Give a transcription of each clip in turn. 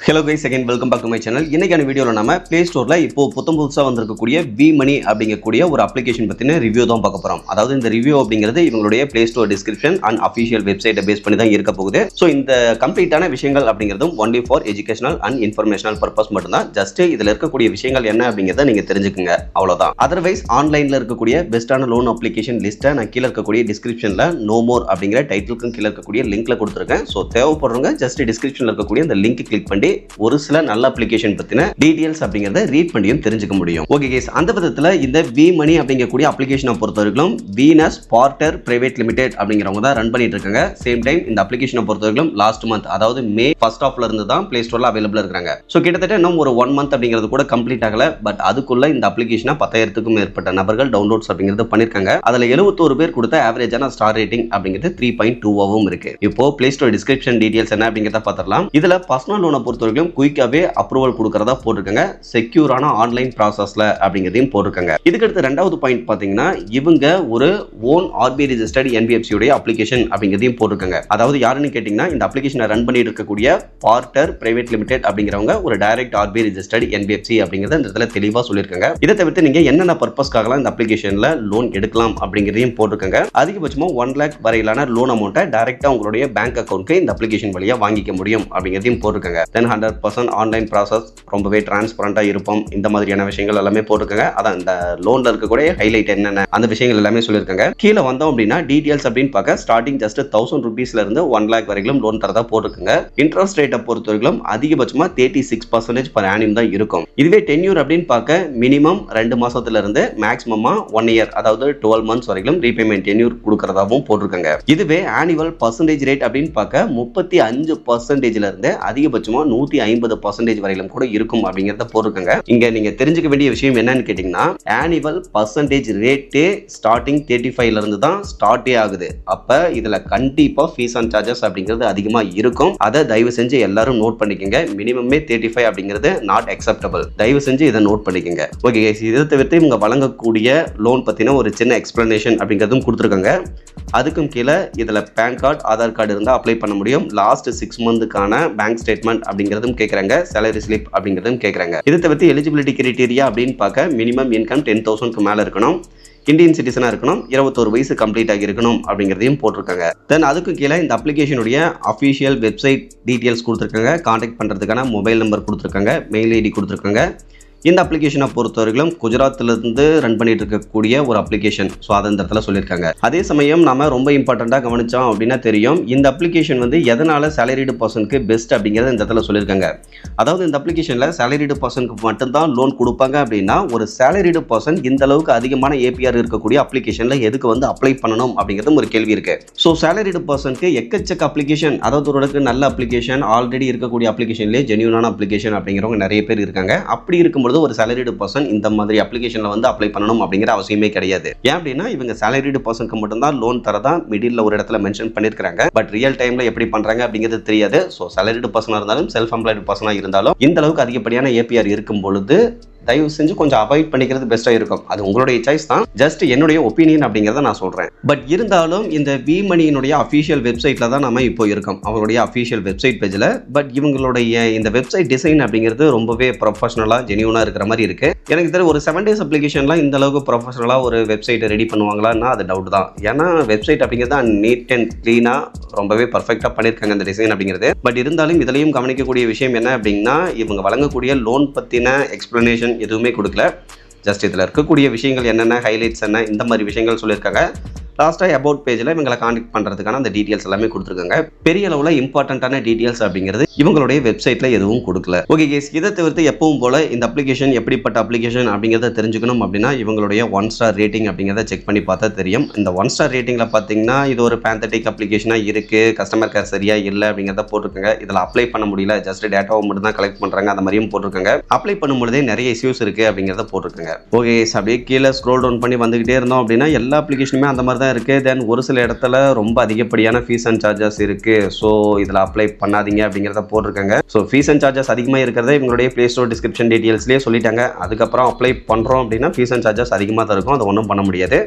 Hello guys, again welcome back to my channel. இன்னைக்கான வீடியோவில் நம்ம பிளே ஸ்டோரில் இப்போ புதுசாக வந்திருக்கக்கூடிய வி மணி அப்படிங்கக்கூடிய ஒரு அப்ளிகேஷன் பற்றின ரிவ்யூ தான் பார்க்க போகிறோம். அதாவது இந்த ரிவ்யூ அப்படிங்கிறது இவங்களுடைய play store description and official வெப்சைட்டை பேஸ் பண்ணி தான் இருக்க போகுது. ஸோ இந்த கம்ப்ளீட்டான விஷயங்கள் அப்படிங்கிறதும் only for educational and informational purpose மட்டும்தான். ஜஸ்ட் இதில் இருக்கக்கூடிய விஷயங்கள் என்ன அப்படிங்கிறத நீங்கள் தெரிஞ்சுக்குங்க, அவ்வளோதான். அதர்வைஸ் ஆன்லைனில் இருக்கக்கூடிய பெஸ்ட்டான லோன் அப்ளிகேஷன் லிஸ்ட்டை நான் கீழே இருக்கக்கூடிய டிஸ்கிரிப்ஷனில் நோ மோர் அப்படிங்கிற டைட்டிலுக்கும் கீழே இருக்கக்கூடிய லிங்க்ல கொடுத்துருக்கேன். ஸோ தேவைப்படுறவங்க ஜஸ்ட் டிஸ்கிரிப்ஷனில் இருக்கக்கூடிய அந்த லிங்க் கிளிக் பண்ணி ஒரு சில நல்ல அப்ளிகேஷன் பத்தின டீடைல்ஸ் அப்படிங்கறத ரீட் பண்ணியும் தெரிஞ்சுக்க முடியும். ஓகே गाइस, அந்த விதத்துல இந்த வி மணி அப்படிங்கக்கூடிய அப்ளிகேஷனை பொறுத்தவரைக்கும் வீனஸ் பார்ட்டர் பிரைவேட் லிமிடெட் அப்படிங்கறவங்க தான் ரன் பண்ணிட்டு இருக்காங்க. சேம் டைம் இந்த அப்ளிகேஷனை பொறுத்தவரைக்கும் லாஸ்ட் மந்த், அதாவது மே ஃபர்ஸ்ட் ஆஃப்ல இருந்து தான் பிளே ஸ்டோர்ல அவைலபிளா இருக்காங்க. ஸோ கிட்டத்தட்ட இன்னும் ஒரு 1 மந்த் அப்படிங்கிறது கூட கம்ப்ளீட் ஆகல. பட் அதுக்குள்ள இந்த அப்ளிகேஷனை 10,000க்கும் மேற்பட்ட நபர்கள் டவுன்லோட்ஸ் அப்படிங்கிறது பண்ணிருக்காங்க. அதுல 71 பேர் கொடுத்த ஆவரேஜான ஸ்டார் ரேட்டிங் அப்படிங்கிறது 3.2 இருக்கு. இப்போ பிளே ஸ்டோர் டிஸ்கிரிப்ஷன் டீடைல்ஸ் என்ன அப்படிங்கறத பார்த்துடலாம். இதுல பர்சனல் லோனை பொறுத்தவரைக்கும் குயிக்காவே அப்ரூவல் கொடுக்கறதா போட்டிருக்காங்க. செக்யூரான ஆன்லைன் ப்ராசஸ்ல அப்படிங்கறதையும் போட்டிருக்காங்க. இதுக்கு அடுத்து ரெண்டாவது பாயிண்ட் பாத்தீங்கன்னா, இவங்க ஒரு ஓன் ஆர்பிஐ ரெஜிஸ்டர்ட் என்பிஎஃப்சி உடைய அப்ளிகேஷன் அப்படிங்கறதையும் போட்டிருக்காங்க. அதாவது யாருன்னு கேட்டீங்கன்னா, இந்த அப்ளிகேஷனை ரன் பண்ணிட்டு இருக்கக்கூடிய பார்ட்டர் பிரைவேட் லிமிடெட் அப்படிங்கிறவங்க ஒரு டைரக்ட் ஆர்பிஐ ரெஜிஸ்டர்ட் என்பிஎஃப்சி அப்படிங்கறத இந்த இடத்துல தெளிவா சொல்லியிருக்காங்க. இதை தவிர்த்து நீங்க என்னென்ன பர்பஸ்க்காகலாம் இந்த அப்ளிகேஷன்ல லோன் எடுக்கலாம் அப்படிங்கறதையும் போட்டிருக்காங்க. அதிகபட்சமா 1 lakh வரையிலான லோன் அமௌண்ட்டை டைரக்டா உங்களுடைய பேங்க் அக்கௌண்ட்க்கு இந்த அப்ளிகேஷன் வழியா வாங்கிக்க முடியும் அப்படிங்கறதையும் போட்டிருக்காங்க. 100% ஆன்லைன் ப்ராசஸ், ரொம்பவே டிரான்ஸ்பரண்டா இருப்போம், இந்த மாதிரியான விஷயங்கள் எல்லாமே போட்டிருக்காங்க. அதான் இந்த லோன்ல இருக்கக்கூடிய ஹைலைட் என்னென்ன அந்த விஷயங்கள் எல்லாமே சொல்லியிருக்காங்க. கீழே வந்தோம் அப்படின்னா டீடைல்ஸ் அப்படின்னு பார்க்க ஸ்டார்டிங் ஜஸ்ட் 1000 rupeesல இருந்து 1 lakh வரைக்கும் லோன் தரதா போட்டிருக்காங்க. இன்ட்ரெஸ்ட் ரேட்டை பொறுத்தவரைக்கும் அதிகபட்சமா 36% per annum தான் இருக்கும். இதுவே டென்யூர் அப்படின்னு பார்க்க மினிமம் 2 மாசத்துல இருந்து மேக்ஸிமமா 1 year, அதாவது 12 months வரைக்கும் ரீபேமெண்ட் டென்யூர் கொடுக்கறதாவும் போட்டிருக்காங்க. இதுவே ஆனுவல் பர்சன்டேஜ் ரேட் அப்படின்னு பார்க்க 35%ல இருந்து அதிகபட்சமா 150% வரையிலும் கூட இருக்கும் அப்படிங்கறத போட்டிருக்காங்க. இங்க நீங்க தெரிஞ்சுக்க வேண்டிய விஷயம் என்னன்னு கேட்டீங்கன்னா, ஆனுவல் பர்சன்டேஜ் ரேட்டே ஸ்டார்டிங் 35ல இருந்து தான் ஸ்டார்ட்டே ஆகுது. அப்ப இதுல கண்டிப்பா ஃபீஸ் அண்ட் சார்ஜஸ் அப்படிங்கிறது அதிகமா இருக்கும். அதை தயவு செஞ்சு எல்லாரும் நோட் பண்ணிக்கங்க. மினிமமே 35 அப்படிங்கிறது நாட் அக்செப்டபிள். தயவு செஞ்சு இதை நோட் பண்ணிக்கங்க. ஓகே गाइस, இதை தவிர்த்து இவங்க வழங்கக்கூடிய லோன் பத்தின ஒரு சின்ன எக்ஸ்பிளனேஷன் அப்படிங்கிறதும் கொடுத்துருக்காங்க. அதுக்கும் கீழே இதுல பேன் கார்டு, ஆதார் கார்டு இருந்தா அப்ளை பண்ண முடியும். லாஸ்ட் 6 மந்த்துக்கான பேங்க் ஸ்டேட்மெண்ட் அப்படிங்கிறதும் கேட்கறாங்க. சேலரி ஸ்லிப் அப்படிங்கிறதும் கேட்கறாங்க. இதை தவிர்த்து எலிஜிபிலிட்டி கிரைட்டீரியா அப்படின்னு பார்க்க மினிமம் இன்கம் 10,000க்கு மேல இருக்கணும், இந்தியன் சிட்டிசனா இருக்கணும், 21 வயசு கம்ப்ளீட் ஆகி இருக்கணும் அப்படிங்கிறதையும் போட்டிருக்காங்க. தென் அதுக்கு கீழே இந்த அப்ளிகேஷனுடைய அஃபிஷியல் வெப்சைட் டீடைல்ஸ் கொடுத்துருக்காங்க. கான்டாக்ட் பண்றதுக்கான மொபைல் நம்பர் கொடுத்துருக்காங்க, மெயில் ஐடி கொடுத்துருக்காங்க. இந்த அப்ளிகேஷனை பொறுத்தவரைக்கும் குஜராத்லேருந்து ரன் பண்ணிட்டு இருக்கக்கூடிய ஒரு அப்ளிகேஷன். ஸோ அதை இந்த இடத்துல சொல்லியிருக்காங்க. அதே சமயம் நம்ம ரொம்ப இம்பார்ட்டண்ட்டாக கவனிச்சோம் அப்படின்னா தெரியும், இந்த அப்ளிகேஷன் வந்து எதனால சேலரிடு பர்சனுக்கு பெஸ்ட் அப்படிங்கிறத இந்த இடத்துல சொல்லியிருக்காங்க. அதாவது இந்த அப்ளிகேஷனில் சேலரிடு பர்சனுக்கு மட்டும்தான் லோன் கொடுப்பாங்க அப்படின்னா, ஒரு சேலரிடு பர்சன் இந்த அளவுக்கு அதிகமான ஏபிஆர் இருக்கக்கூடிய அப்ளிகேஷனில் எதுக்கு வந்து அப்ளை பண்ணணும் அப்படிங்கிறதும் ஒரு கேள்வி இருக்கு. ஸோ சேலரிடு பர்சனுக்கு எக்கச்சக்க அப்ளிகேஷன், அதாவது ஒரு நல்ல அப்ளிகேஷன், ஆல்ரெடி இருக்கக்கூடிய அப்ளிகேஷன்லேயே ஜென்யூனான அப்ளிகேஷன் அப்படிங்கிறவங்க நிறைய பேர் இருக்காங்க. அப்படி இருக்கும்போது ஒரு சேலரிடு பர்சன் இந்த மாதிரி அப்ளிகேஷன்ல வந்து அப்ளை பண்ணணும் அப்படிங்கிற அவசியமே கிடையாது. ஏன் அப்படின்னா, இவங்க சேலரிடு பர்சனுக்கு மட்டும் தான் லோன் தரதா மிடில் ஒரு இடத்துல மென்ஷன் பண்ணிருக்காங்க. பட் ரியல் டைம்ல எப்படி பண்றாங்க அப்படிங்கிறது தெரியாது. ஸோ சேலரிடு பர்சனா இருந்தாலும் செல்ஃப் எம்ப்ளாய்டு பர்சனா இருந்தாலும் இந்த அளவுக்கு அதிகப்படியான ஏபிஆர் இருக்கும் பொழுது தயவு செஞ்சு கொஞ்சம் அவாய்ட் பண்ணிக்கிறது பெஸ்ட்டாக இருக்கும். அது உங்களுடைய சாய்ஸ் தான். ஜஸ்ட் என்னுடைய ஒப்பீனியன் அப்படிங்கிறத நான் சொல்கிறேன். பட் இருந்தாலும் இந்த வி மணியினுடைய அஃபிஷியல் வெப்சைட்டில் தான் நம்ம இப்போ இருக்கோம், அவங்களுடைய அஃபிஷியல் வெப்சைட் பேஜில். பட் இவங்களுடைய இந்த வெப்சைட் டிசைன் அப்படிங்கிறது ரொம்பவே ப்ரொஃபஷனலாக ஜென்யூனாக இருக்கிற மாதிரி இருக்குது. எனக்கு தெரியும் ஒரு 7 days அப்ளிகேஷன்லாம் இந்த அளவுக்கு ப்ரொஃபஷனலாக ஒரு வெப்சைட்டை ரெடி பண்ணுவாங்களான்னா அது டவுட் தான். ஏன்னா வெப்சைட் அப்படிங்கிறது நீட் அண்ட் க்ளீனாக ரொம்பவே பர்ஃபெக்டாக பண்ணியிருக்காங்க இந்த டிசைன் அப்படிங்கிறது. பட் இருந்தாலும் இதுலையும் கவனிக்கக்கூடிய விஷயம் என்ன அப்படின்னா, இவங்க வழங்கக்கூடிய லோன் பற்றின எக்ஸ்பிளனேஷன் எதுவுமே கொடுக்கல. ஜஸ்ட் இதில் இருக்கக்கூடிய விஷயங்கள் என்னென்ன, ஹைலைட்ஸ் என்ன, இந்த மாதிரி விஷயங்கள் சொல்லியிருக்காங்க. லாஸ்ட்டாக அபவுட் பேஜில் இவங்களை கான்டாக்ட் பண்ணுறதுக்கான அந்த டீட்டெயில்ஸ் எல்லாமே கொடுத்துருக்காங்க. பெரிய அளவில் இம்பார்ட்டண்ட்டான டீட்டெயில்ஸ் அப்படிங்கிறது இவங்களுடைய வெப்சைட்டில் எதுவும் கொடுக்கல. ஓகே கேஸ், இதை தவிர்த்து எப்பவும் போல இந்த அப்ளிகேஷன் எப்படிப்பட்ட அப்ளிகேஷன் அப்படிங்கிறத தெரிஞ்சுக்கணும் அப்படின்னா இவங்களுடைய 1 star ரேட்டிங் அப்படிங்கிறத செக் பண்ணி பார்த்தா தெரியும். இந்த 1 star ரேட்டிங்கில் பார்த்தீங்கன்னா இது ஒரு பேந்தட்டிக் அப்ளிகேஷனாக இருக்குது, கஸ்டமர் கேர் சரியா இல்லை அப்படிங்கிறத போட்டிருக்காங்க. இதில் அப்ளை பண்ண முடியல, ஜஸ்ட் டேட்டாவை மட்டும் தான் கலெக்ட் பண்ணுறாங்க, அந்த மாதிரியும் போட்டிருக்காங்க. அப்ளை பண்ணும்பொழுதே நிறைய இஷ்யூஸ் இருக்குது அப்படிங்கிறத போட்டிருக்காங்க. ஓகே, அப்படியே கீழே ஸ்க்ரோல் டவுன் பண்ணி வந்துகிட்டே இருந்தோம் அப்படின்னா எல்லா அப்ளிகேஷனுமே அந்த மாதிரி தான் தான் இருக்குது. தென் ஒரு சில இடத்துல ரொம்ப அதிகப்படியான ஃபீஸ் அண்ட் சார்ஜஸ் இருக்குது. ஸோ இதில் அப்ளை பண்ணாதீங்க அப்படிங்கிறத போட்டிருக்காங்க. ஸோ ஃபீஸ் அண்ட் சார்ஜஸ் அதிகமாக இருக்கிறத இவங்களுடைய ப்ளே ஸ்டோர் டிஸ்கிரிப்ஷன் டீட்டெயில்ஸ்லேயே சொல்லிட்டாங்க. அதுக்கப்புறம் அப்ளை பண்ணுறோம் அப்படின்னா ஃபீஸ் அண்ட் சார்ஜஸ் அதிகமாக தான் இருக்கும். அதை ஒன்றும் பண்ண முடியாது.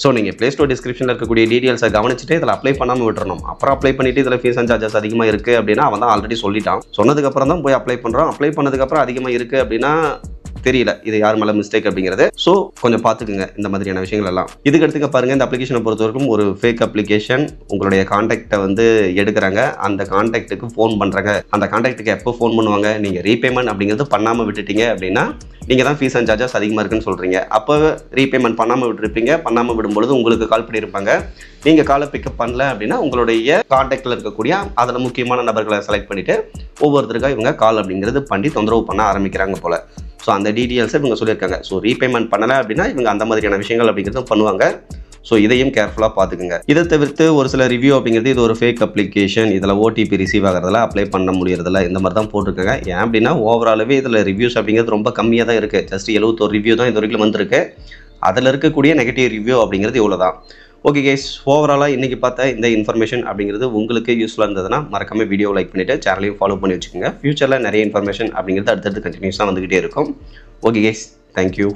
ஸோ நீங்கள் ப்ளே ஸ்டோர் டிஸ்கிரிப்ஷனில் இருக்கக்கூடிய டீட்டெயில்ஸை கவனிச்சுட்டு இதில் அப்ளை பண்ணாமல் விட்டுறணும். அப்புறம் அப்ளை பண்ணிவிட்டு இதில் ஃபீஸ் அண்ட் சார்ஜஸ் அதிகமாக இருக்குது அப்படின்னா அவன் தான் ஆல்ரெடி சொல்லிட்டான். சொன்னதுக்கப்புறம் தான் போய் அப்ளை பண்ணுறோம். அப்ளை பண்ணதுக்கப்புறம் அதிகமாக இருக்குது அப்படின்னா தெரியல இது யார் மேலே மிஸ்டேக் அப்படிங்கிறது. ஸோ கொஞ்சம் பார்த்துக்குங்க இந்த மாதிரியான விஷயங்கள் எல்லாம். இதுக்கு எடுத்துக்க பாருங்கள், இந்த அப்ளிகேஷனை பொறுத்த வரைக்கும் ஒரு ஃபேக் அப்ளிகேஷன். உங்களுடைய கான்டாக்டை வந்து எடுக்கிறாங்க, அந்த கான்டாக்ட்டுக்கு ஃபோன் பண்ணுறாங்க. அந்த கான்டாக்ட்டுக்கு எப்போ ஃபோன் பண்ணுவாங்க? நீங்கள் ரீபேமெண்ட் அப்படிங்கிறது பண்ணாமல் விட்டுட்டீங்க அப்படின்னா நீங்கள் தான் ஃபீஸ் அண்ட் சார்ஜஸ் அதிகமாக இருக்குன்னு சொல்கிறீங்க. அப்போ ரீபேமெண்ட் பண்ணாமல் விட்டுருப்பீங்க. பண்ணாமல் விடும்பொழுது உங்களுக்கு கால் பண்ணியிருப்பாங்க. நீங்கள் காலை பிக்கப் பண்ணல அப்படின்னா உங்களுடைய கான்டாக்டில் இருக்கக்கூடிய அதில் முக்கியமான நபர்களை செலக்ட் பண்ணிவிட்டு ஒவ்வொருத்தருக்காக இவங்க கால் அப்படிங்கிறது பண்ணி தொந்தரவு பண்ண ஆரம்பிக்கிறாங்க போல். ஸோ அந்த டீட்டெயில்ஸை இவங்க சொல்லியிருக்காங்க. ஸோ ரீபேமெண்ட் பண்ணலை அப்படின்னா இவங்க அந்த மாதிரியான விஷயங்கள் அப்படிங்கிறதும் பண்ணுவாங்க. ஸோ இதையும் கேர்ஃபுல்லாக பார்த்துக்குங்க. இதை தவிர்த்து ஒரு சில ரிவ்யூ அப்படிங்கிறது இது ஒரு ஃபேக் அப்ளிகேஷன், இதில் ஓடிபி ரிசீவ் ஆகிறதுல அப்ளை பண்ண முடியறதில்ல, இந்த மாதிரி தான் போட்டிருக்காங்க. ஏன் அப்படின்னா ஓவராலாகவே இதில் ரிவ்யூஸ் அப்படிங்கிறது ரொம்ப கம்மியாக தான் இருக்குது. ஜஸ்ட் 71 ரிவ்யூ தான் இது வரைக்கும் வந்திருக்கு. அதில் இருக்கக்கூடிய நெகட்டிவ் ரிவ்யூ அப்படிங்கிறது இவ்வளோ தான். ஓகே கைஸ், ஓவராலாக இன்றைக்கி பார்த்த இந்த இன்ஃபர்மேஷன் அப்படிங்கிறது உங்களுக்கு யூஸ்ஃபுல்லாக இருந்ததுன்னா மறக்காம வீடியோ லைக் பண்ணிவிட்டு சேனலையும் ஃபாலோ பண்ணி வச்சுக்கோங்க. ஃபியூச்சரில் நிறைய இன்ஃபர்மேஷன் அப்படிங்கிறது அடுத்தடுத்து கண்டினியூஸாக வந்துக்கிட்டே இருக்கும். Okay guys, thank you.